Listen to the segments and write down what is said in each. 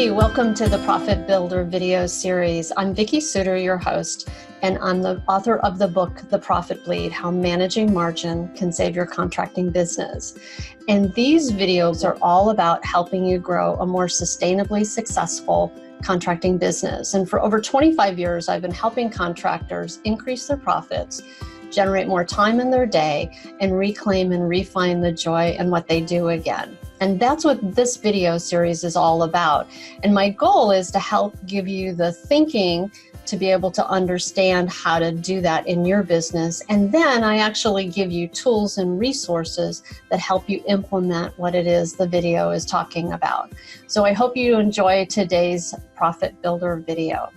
Hey, welcome to the Profit Builder video series. I'm Vicki, your host, and I'm the author of the book, The Profit Bleed, How Managing Margin Can Save Your Contracting Business. And these videos are all about helping you grow a more sustainably successful contracting business. And for over 25 years, I've been helping contractors increase their profits, generate more time in their day, and reclaim and refine the joy in what they do again. And that's what this video series is all about. And my goal is to help give you the thinking to be able to understand how to do that in your business. And then I actually give you tools and resources that help you implement what it is the video is talking about. So I hope you enjoy today's Profit Builder video.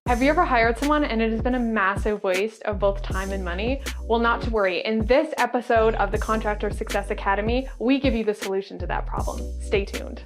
Have you ever hired someone and it has been a massive waste of both time and money? Well, not to worry. In this episode of the Contractors Success Academy, we give you the solution to that problem. Stay tuned.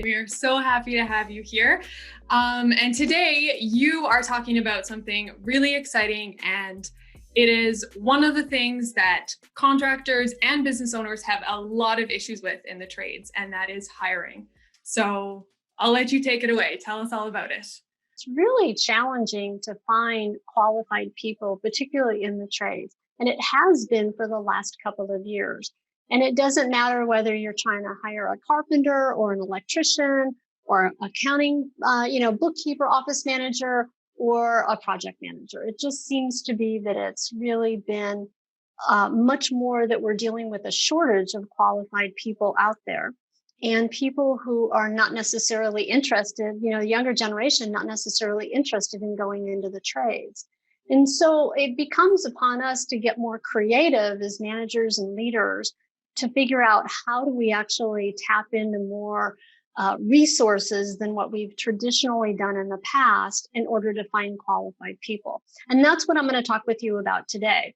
We are so happy to have you here. And today you are talking about something really exciting, and it is one of the things that contractors and business owners have a lot of issues with in the trades, and that is hiring. So I'll let you take it away. Tell us all about it. It's really challenging to find qualified people, particularly in the trades. And it has been for the last couple of years. And it doesn't matter whether you're trying to hire a carpenter or an electrician or accounting, bookkeeper, office manager, or a project manager. It just seems to be that it's really been much more that we're dealing with a shortage of qualified people out there, and people who are not necessarily interested, the younger generation, not necessarily interested in going into the trades. And so it becomes upon us to get more creative as managers and leaders to figure out how do we actually tap into more resources than what we've traditionally done in the past in order to find qualified people. And that's what I'm going to talk with you about today.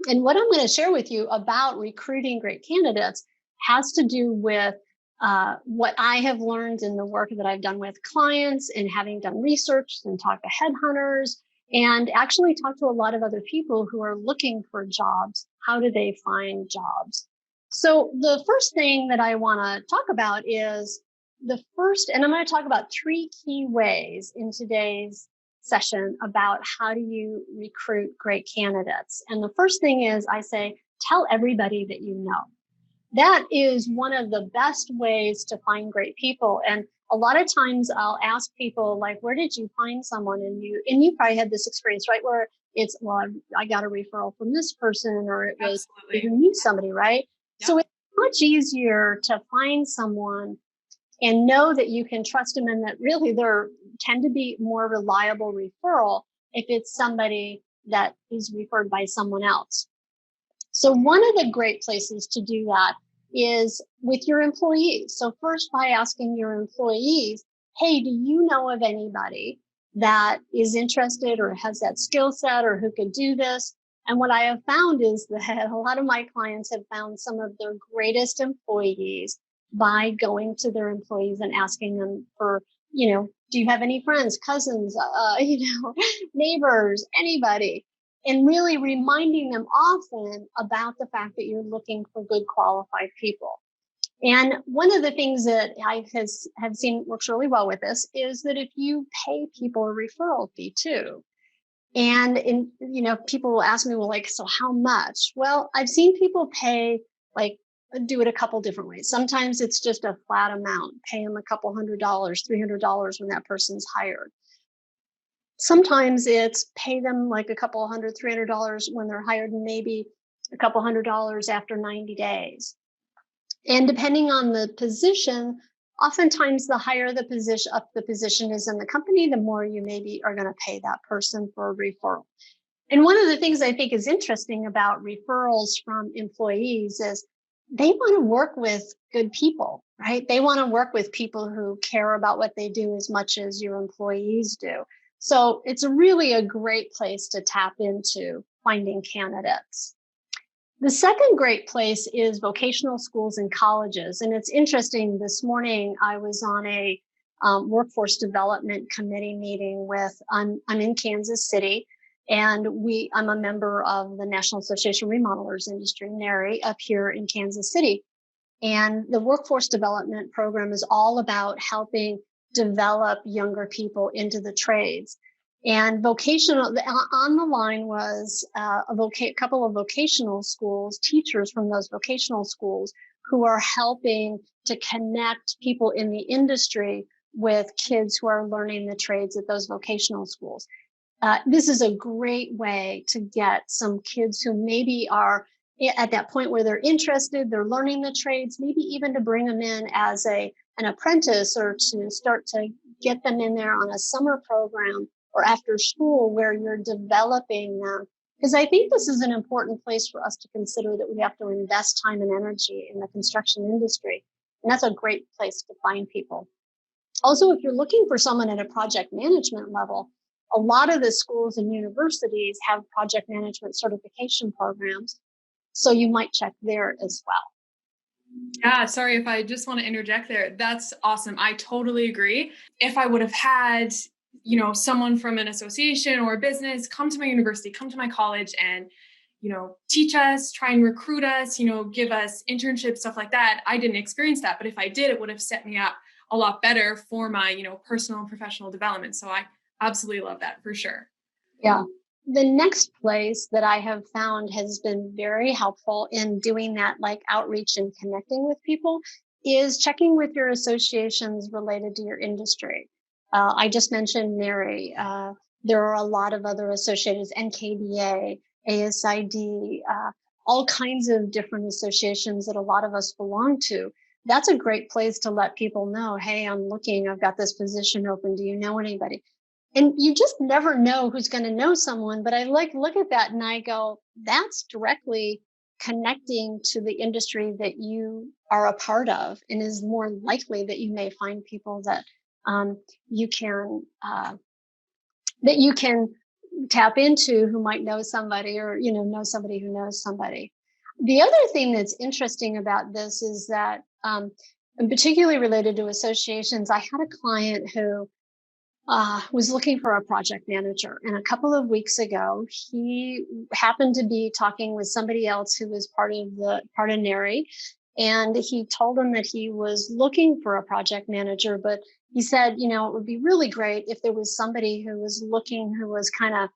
And what I'm going to share with you about recruiting great candidates has to do with what I have learned in the work that I've done with clients and having done research and talked to headhunters and actually talked to a lot of other people who are looking for jobs. How do they find jobs? So the first thing that I want to talk about is and I'm going to talk about 3 key ways in today's session about how do you recruit great candidates. And the first thing is I say, tell everybody that you know. That is one of the best ways to find great people. And a lot of times I'll ask people like, where did you find someone? And you probably had this experience, right? Where it's, well, I got a referral from this person, or it was, you knew somebody, right? Yep. So it's much easier to find someone and know that you can trust them, and that really they tend to be more reliable referral if it's somebody that is referred by someone else. So one of the great places to do that is with your employees. So first, by asking your employees, hey, do you know of anybody that is interested or has that skill set or who could do this? And what I have found is that a lot of my clients have found some of their greatest employees by going to their employees and asking them for, do you have any friends, cousins, neighbors, anybody, and really reminding them often about the fact that you're looking for good qualified people. And one of the things that I have seen works really well with this is that if you pay people a referral fee too, and people will ask me, well, so how much? Well, I've seen people pay do it a couple different ways. Sometimes it's just a flat amount, pay them a couple $100, $300 when that person's hired. Sometimes it's pay them a couple $100, $300 when they're hired, and maybe a couple $100 after 90 days. And depending on the position, oftentimes the higher the position is in the company, the more you maybe are going to pay that person for a referral. And one of the things I think is interesting about referrals from employees is they want to work with good people, right? They want to work with people who care about what they do as much as your employees do. So it's really a great place to tap into finding candidates. The second great place is vocational schools and colleges. And it's interesting, this morning I was on a workforce development committee meeting with, I'm in Kansas City, and I'm a member of the National Association of Remodelers Industry, NARI, up here in Kansas City. And the workforce development program is all about helping develop younger people into the trades. And vocational, on the line was a couple of vocational schools, teachers from those vocational schools who are helping to connect people in the industry with kids who are learning the trades at those vocational schools. This is a great way to get some kids who maybe are at that point where they're interested, they're learning the trades, maybe even to bring them in as an apprentice, or to start to get them in there on a summer program or after school where you're developing them. Because I think this is an important place for us to consider, that we have to invest time and energy in the construction industry. And that's a great place to find people. Also, if you're looking for someone at a project management level, a lot of the schools and universities have project management certification programs, so you might check there as well. Yeah, sorry if I just want to interject there. That's awesome. I totally agree. If I would have had, someone from an association or a business come to my university, come to my college and, teach us, try and recruit us, give us internships, stuff like that, I didn't experience that. But if I did, it would have set me up a lot better for my, personal and professional development. So I absolutely love that for sure. Yeah. The next place that I have found has been very helpful in doing that, like outreach and connecting with people, is checking with your associations related to your industry. I just mentioned NARI. There are a lot of other associations, NKBA, ASID, all kinds of different associations that a lot of us belong to. That's a great place to let people know, hey, I'm looking, I've got this position open. Do you know anybody? And you just never know who's going to know someone. But I look at that and I go, that's directly connecting to the industry that you are a part of, and is more likely that you may find people that you can tap into, who might know somebody, or know somebody who knows somebody. The other thing that's interesting about this is that, and particularly related to associations, I had a client who was looking for a project manager. And a couple of weeks ago, he happened to be talking with somebody else who was part of NARI. And he told him that he was looking for a project manager, but he said, it would be really great if there was somebody who was looking, who was kind of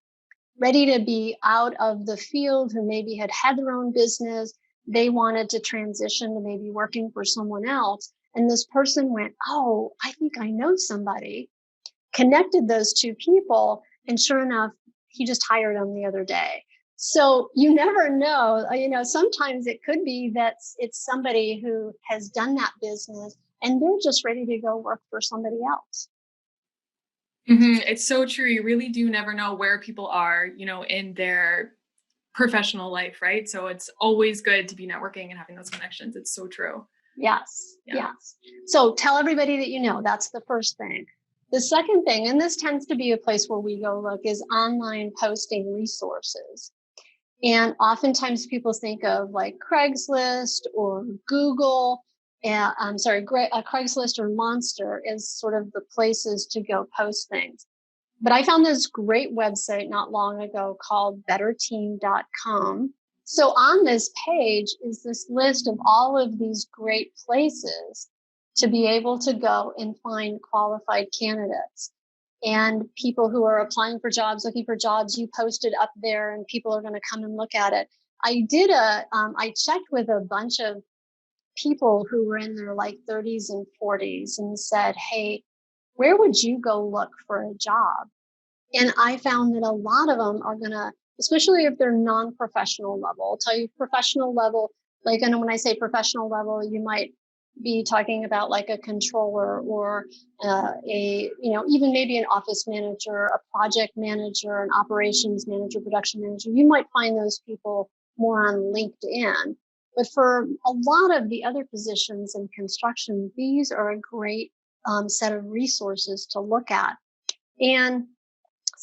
ready to be out of the field, who maybe had their own business. They wanted to transition to maybe working for someone else. And this person went, oh, I think I know somebody. Connected those two people, and sure enough, he just hired them the other day. So you never know, sometimes it could be that it's somebody who has done that business and they're just ready to go work for somebody else. Mm-hmm. It's so true. You really do never know where people are, in their professional life, right? So it's always good to be networking and having those connections. It's so true. Yes. Yeah. Yes. So tell everybody that you know. That's the first thing. The second thing, and this tends to be a place where we go look, is online posting resources. And oftentimes people think of like Craigslist or Google, Craigslist or Monster as sort of the places to go post things. But I found this great website not long ago called betterteam.com. So on this page is this list of all of these great places to be able to go and find qualified candidates. And people who are applying for jobs, looking for jobs, you post it up there and people are going to come and look at it. I checked with a bunch of people who were in their like 30s and 40s and said, hey, where would you go look for a job? And I found that a lot of them are going to, especially if they're non-professional level, I'll tell you professional level, like, and when I say professional level, you might be talking about like a controller or even maybe an office manager, a project manager, an operations manager, production manager. You might find those people more on LinkedIn. But for a lot of the other positions in construction, these are a great set of resources to look at. And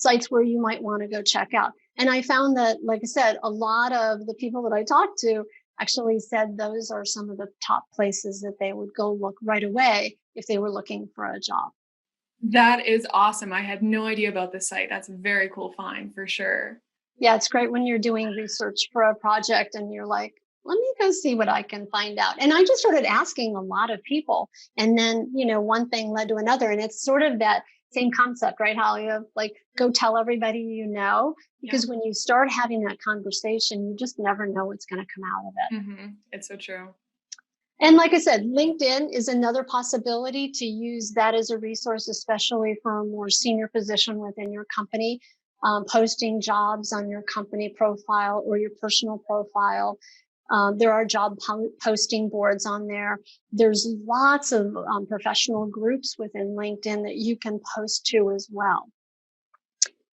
sites where you might want to go check out. And I found that, like I said, a lot of the people that I talked to actually said those are some of the top places that they would go look right away if they were looking for a job. That is awesome. I had no idea about this site. That's a very cool find for sure. Yeah, it's great when you're doing research for a project and you're like, let me go see what I can find out. And I just started asking a lot of people. And then, one thing led to another. And it's sort of that same concept, right, Holly, of like, go tell everybody you know, because when you start having that conversation, you just never know what's going to come out of it. Mm-hmm. It's so true. And like I said, LinkedIn is another possibility to use that as a resource, especially for a more senior position within your company. Posting jobs on your company profile or your personal profile. There are job posting boards on there. There's lots of professional groups within LinkedIn that you can post to as well.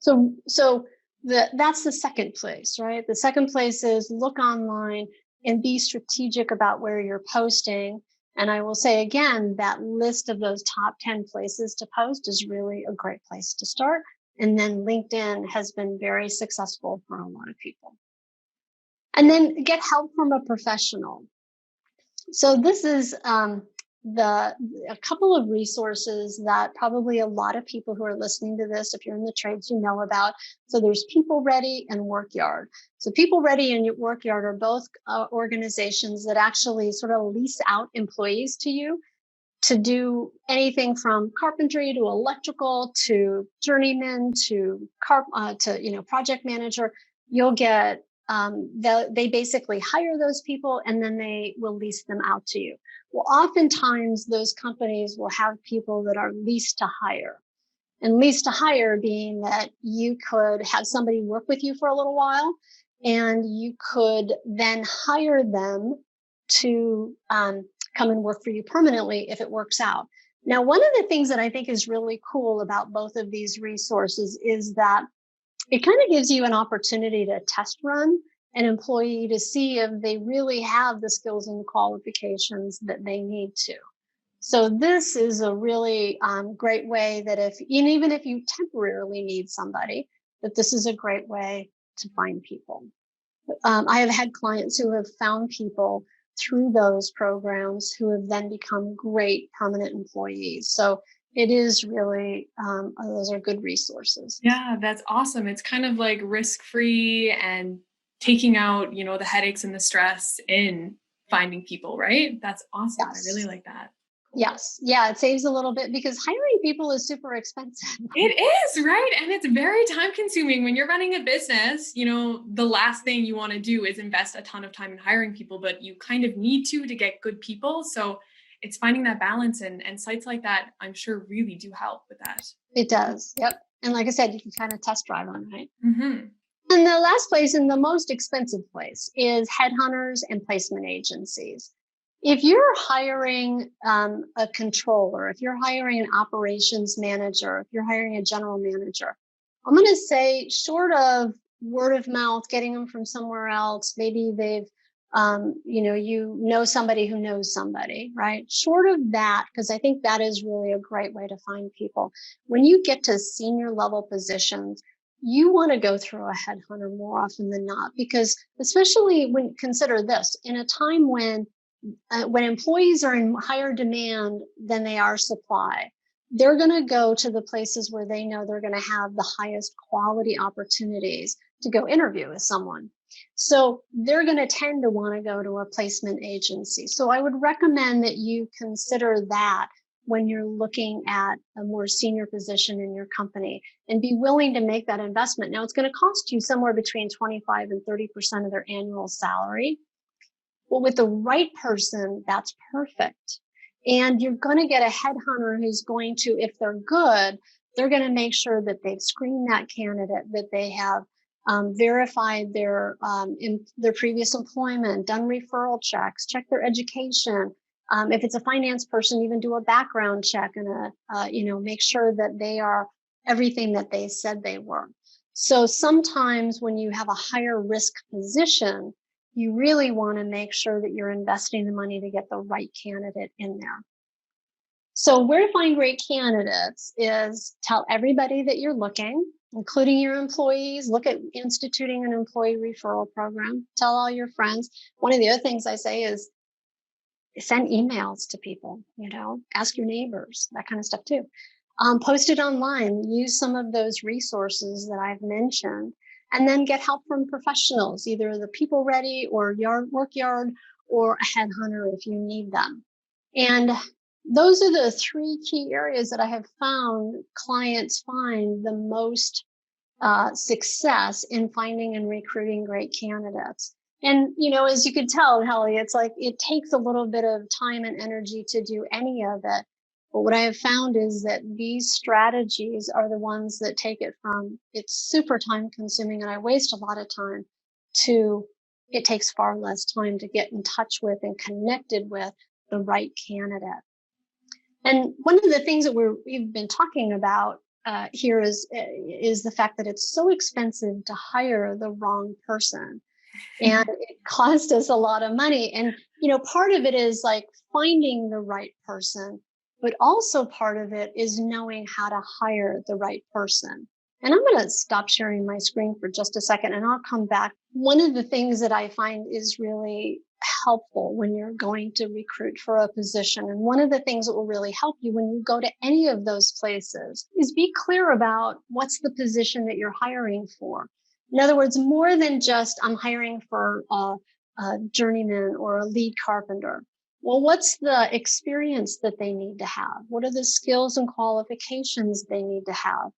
So that's the second place, right? The second place is look online and be strategic about where you're posting. And I will say again, that list of those top 10 places to post is really a great place to start. And then LinkedIn has been very successful for a lot of people. And then get help from a professional. So this is a couple of resources that probably a lot of people who are listening to this, if you're in the trades, you know about. So there's People Ready and WorkYard. So People Ready and WorkYard are both organizations that actually sort of lease out employees to you to do anything from carpentry to electrical to journeyman to project manager. You'll get they basically hire those people and then they will lease them out to you. Well, oftentimes those companies will have people that are leased to hire. And lease to hire being that you could have somebody work with you for a little while and you could then hire them to come and work for you permanently if it works out. Now, one of the things that I think is really cool about both of these resources is that it kind of gives you an opportunity to test run an employee to see if they really have the skills and qualifications that they need to. So this is a really great way that even if you temporarily need somebody, that this is a great way to find people. I have had clients who have found people through those programs who have then become great permanent employees. So it is really, those are good resources. Yeah, that's awesome. It's kind of like risk-free and taking out, the headaches and the stress in finding people, right? That's awesome. Yes. I really like that. Yes. Yeah, it saves a little bit because hiring people is super expensive. It is, right? And it's very time consuming when you're running a business. The last thing you want to do is invest a ton of time in hiring people, but you kind of need to get good people. So it's finding that balance, and sites like that, I'm sure, really do help with that. It does. Yep. And like I said, you can kind of test drive on, right? Mm-hmm. And the last place and the most expensive place is headhunters and placement agencies. If you're hiring a controller, if you're hiring an operations manager, if you're hiring a general manager, I'm going to say short of word of mouth, getting them from somewhere else, maybe they've somebody who knows somebody, right? Short of that, because I think that is really a great way to find people. When you get to senior level positions, you want to go through a headhunter more often than not, because especially when consider this, in a time when employees are in higher demand than they are supply, they're going to go to the places where they know they're going to have the highest quality opportunities to go interview with someone. So they're going to tend to want to go to a placement agency. So I would recommend that you consider that when you're looking at a more senior position in your company and be willing to make that investment. Now, it's going to cost you somewhere between 25 and 30% of their annual salary. Well, with the right person, that's perfect. And you're going to get a headhunter who's going to, if they're good, they're going to make sure that they've screened that candidate, that they have verified their previous employment, done referral checks, checked their education. If it's a finance person, even do a background check and make sure that they are everything that they said they were. So sometimes when you have a higher risk position, you really want to make sure that you're investing the money to get the right candidate in there. So where to find great candidates is tell everybody that you're looking. including your employees. Look at instituting an employee referral program. Tell all your friends. One of the other things I say is send emails to people, ask your neighbors, that kind of stuff too. Post it online, use some of those resources that I've mentioned, and then get help from professionals, either the People Ready or Work Yard or a headhunter if you need them. And those are the three key areas that I have found clients find the most success in finding and recruiting great candidates. And, as you could tell, Helly, it's like it takes a little bit of time and energy to do any of it. But what I have found is that these strategies are the ones that take it from it's super time consuming and I waste a lot of time to it takes far less time to get in touch with and connected with the right candidate. And one of the things that we've been talking about here is the fact that it's so expensive to hire the wrong person. And it cost us a lot of money. And, part of it is like finding the right person, but also part of it is knowing how to hire the right person. And I'm going to stop sharing my screen for just a second and I'll come back. One of the things that I find is really helpful when you're going to recruit for a position, and one of the things that will really help you when you go to any of those places, is be clear about what's the position that you're hiring for. In other words, more than just I'm hiring for a journeyman or a lead carpenter. Well, what's the experience that they need to have? What are the skills and qualifications they need to have?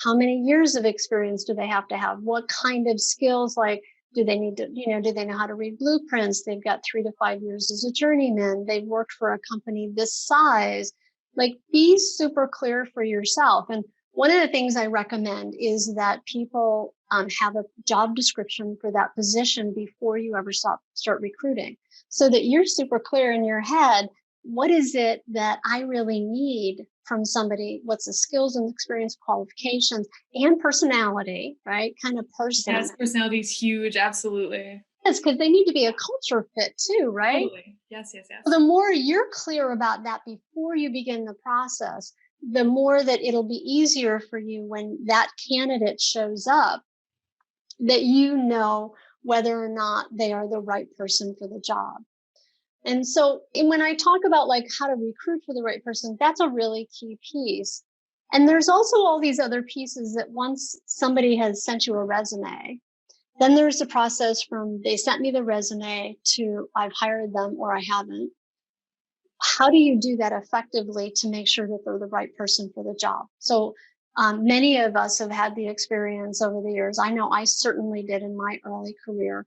How many years of experience do they have to have? What kind of skills, like, do they need to, do they know how to read blueprints? They've got 3 to 5 years as a journeyman. They've worked for a company this size. Like, be super clear for yourself. And one of the things I recommend is that people have a job description for that position before you ever start recruiting, so that you're super clear in your head. What is it that I really need from somebody? What's the skills and experience, qualifications, and personality, right? Kind of person. Yes, personality is huge. Absolutely. Yes, because they need to be a culture fit too, right? Totally. Yes. The more you're clear about that before you begin the process, the more that it'll be easier for you when that candidate shows up, that whether or not they are the right person for the job. And so when I talk about like how to recruit for the right person, that's a really key piece. And there's also all these other pieces that once somebody has sent you a resume, then there's the process from they sent me the resume to I've hired them or I haven't. How do you do that effectively to make sure that they're the right person for the job? So many of us have had the experience over the years. I know I certainly did in my early career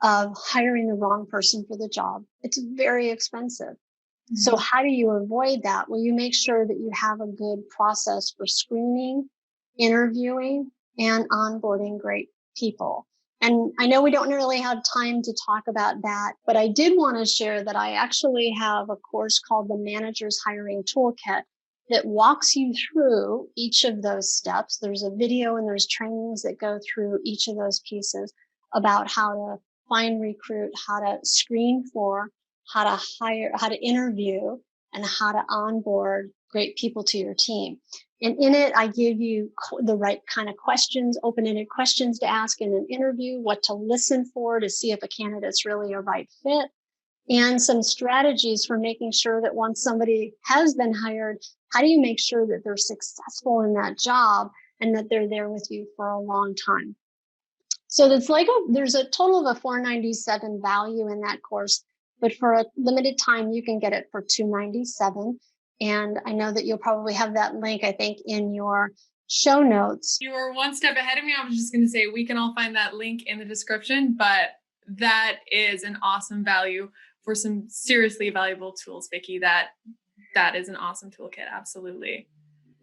of hiring the wrong person for the job. It's very expensive. Mm-hmm. So how do you avoid that? Well, you make sure that you have a good process for screening, interviewing, and onboarding great people. And I know we don't really have time to talk about that, but I did want to share that I actually have a course called the Manager's Hiring Toolkit that walks you through each of those steps. There's a video and there's trainings that go through each of those pieces about how to find, recruit, how to screen for, how to hire, how to interview, and how to onboard great people to your team. And in it, I give you the right kind of questions, open-ended questions to ask in an interview, what to listen for to see if a candidate's really a right fit, and some strategies for making sure that once somebody has been hired, how do you make sure that they're successful in that job and that they're there with you for a long time? So there's a total of a $497 value in that course, but for a limited time, you can get it for $297. And I know that you'll probably have that link, I think, in your show notes. You were one step ahead of me. I was just going to say, we can all find that link in the description, but that is an awesome value for some seriously valuable tools, Vicki. That is an awesome toolkit. Absolutely.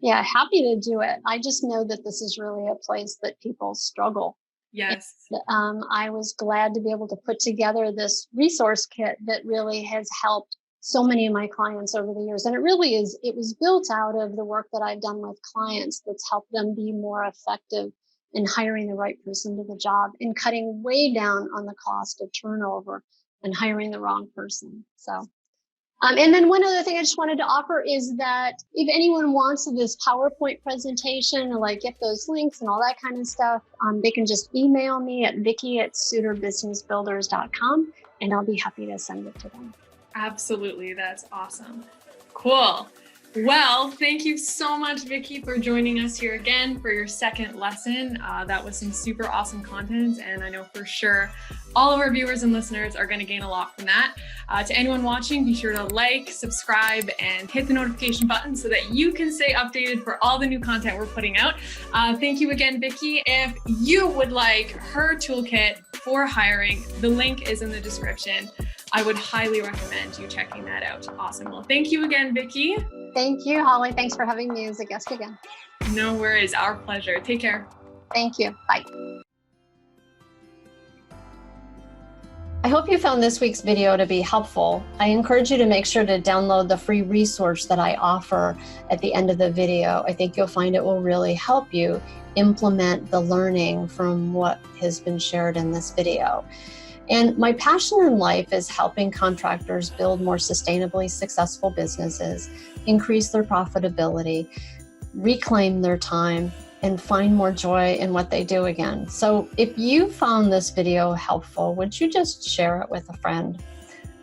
Yeah, happy to do it. I just know that this is really a place that people struggle. Yes. And, I was glad to be able to put together this resource kit that really has helped so many of my clients over the years. And it was built out of the work that I've done with clients that's helped them be more effective in hiring the right person to the job and cutting way down on the cost of turnover and hiring the wrong person. So And then one other thing I just wanted to offer is that if anyone wants this PowerPoint presentation, like get those links and all that kind of stuff, they can just email me at Vicki@suitorbusinessbuilders.com, and I'll be happy to send it to them. Absolutely. That's awesome. Cool. Well, thank you so much, Vicki, for joining us here again for your second lesson. That was some super awesome content, and I know for sure all of our viewers and listeners are going to gain a lot from that. To anyone watching, be sure to like, subscribe, and hit the notification button so that you can stay updated for all the new content we're putting out. Thank you again, Vicki. If you would like her toolkit for hiring, the link is in the description. I would highly recommend you checking that out. Awesome. Well, thank you again, Vicki. Thank you, Holly. Thanks for having me as a guest again. No worries. Our pleasure. Take care. Thank you. Bye. I hope you found this week's video to be helpful. I encourage you to make sure to download the free resource that I offer at the end of the video. I think you'll find it will really help you implement the learning from what has been shared in this video. And my passion in life is helping contractors build more sustainably successful businesses, increase their profitability, reclaim their time, and find more joy in what they do again. So if you found this video helpful, would you just share it with a friend?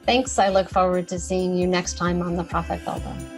Thanks. I look forward to seeing you next time on The Profit Builder.